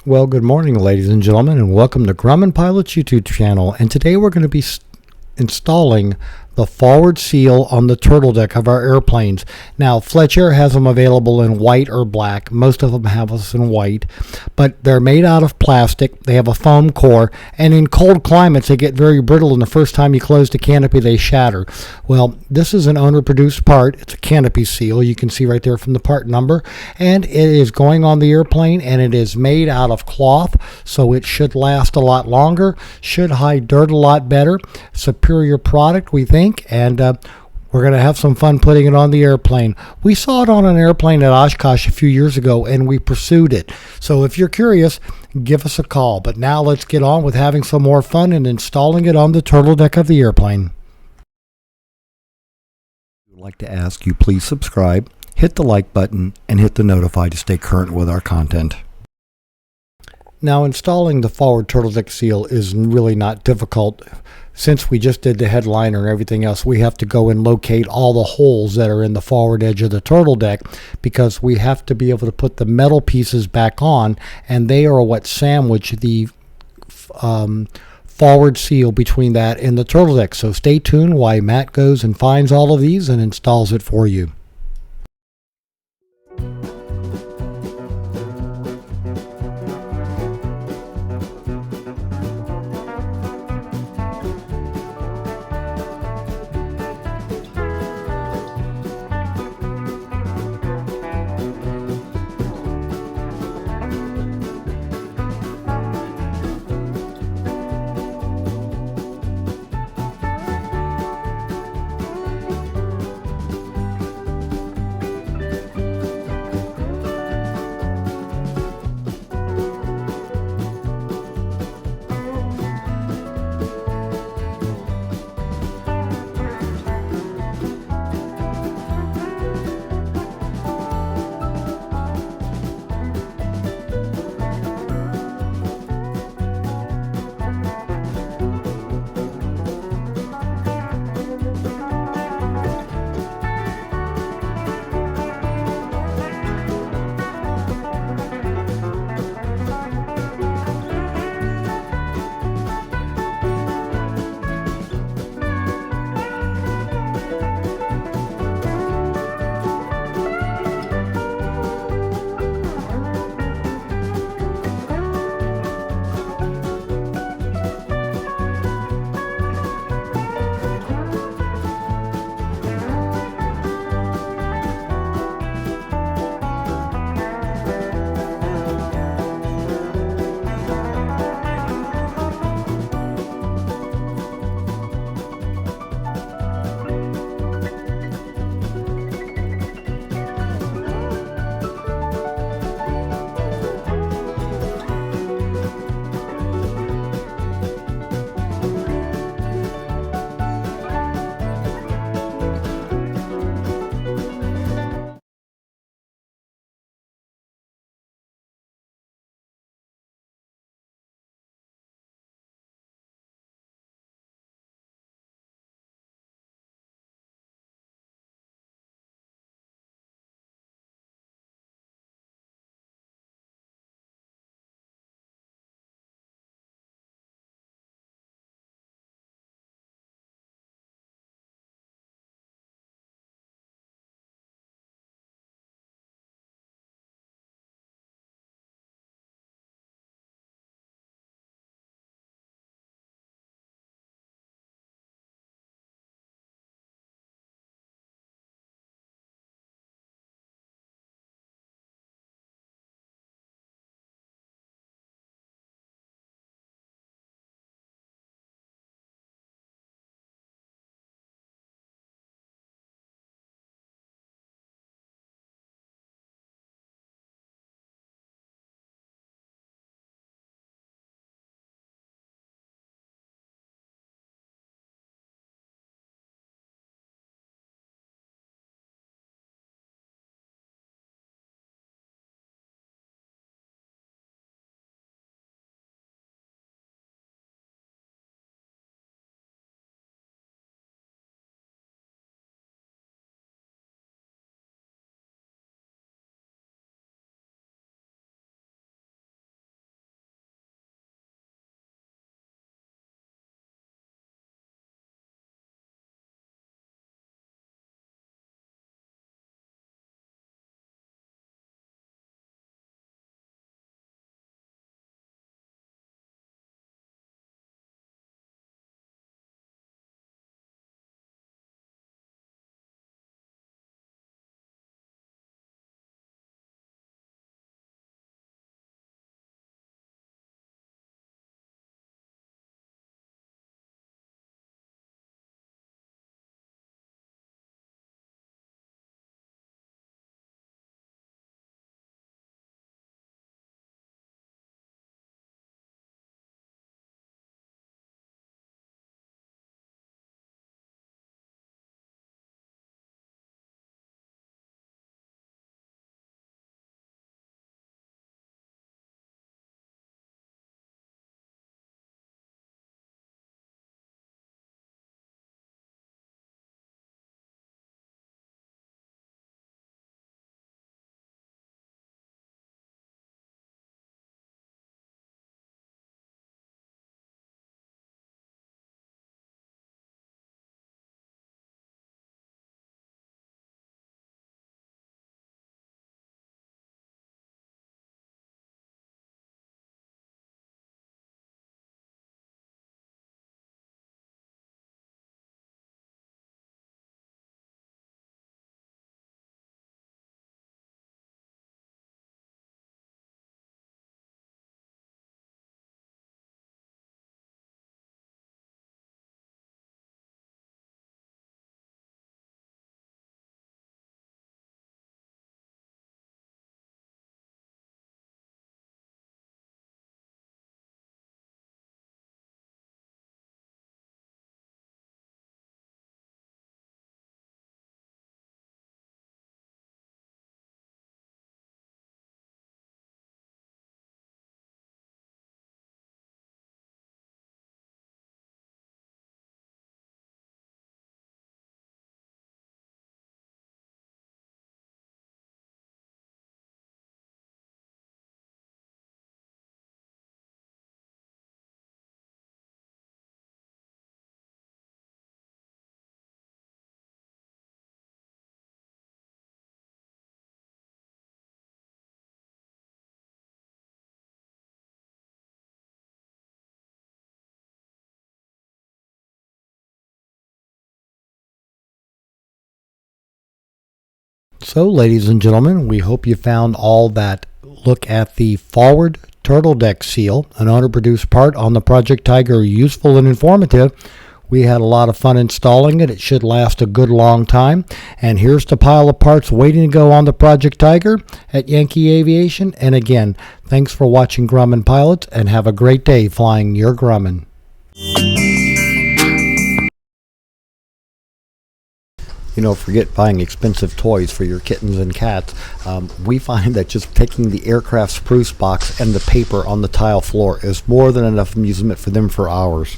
Well, good morning, ladies and gentlemen, and welcome to Grumman Pilot's YouTube channel. And today we're going to be installing the forward seal on the turtledeck of our airplanes. Now, Fletcher has them available in white or black. Most of them have us in white, but they're made out of plastic. They have a foam core, and in cold climates they get very brittle, and the first time you close the canopy they shatter. Well, this is an owner-produced part. It's a canopy seal. You can see right there from the part number, and it is going on the airplane, and it is made out of cloth, so it should last a lot longer, should hide dirt a lot better. Superior product, we think. And we're going to have some fun putting it on the airplane. We saw it on an airplane at Oshkosh a few years ago, and we pursued it. So if you're curious, give us a call. But now let's get on with having some more fun and installing it on the turtledeck of the airplane. I'd like to ask you please subscribe, hit the like button, and hit the notify to stay current with our content. Now, installing the forward turtledeck seal is really not difficult. Since we just did the headliner and everything else, we have to go and locate all the holes that are in the forward edge of the turtledeck, because we have to be able to put the metal pieces back on, and they are what sandwich the forward seal between that and the turtledeck. So stay tuned while Matt goes and finds all of these and installs it for you. So, ladies and gentlemen, we hope you found all that look at the forward Turtledeck seal, an owner-produced part on the Project Tiger, useful and informative. We had a lot of fun installing it. It should last a good long time. And here's the pile of parts waiting to go on the Project Tiger at Yankee Aviation. And again, thanks for watching Grumman Pilots, and have a great day flying your Grumman. You know, forget buying expensive toys for your kittens and cats. We find that just taking the aircraft spruce box and the paper on the tile floor is more than enough amusement for them for hours.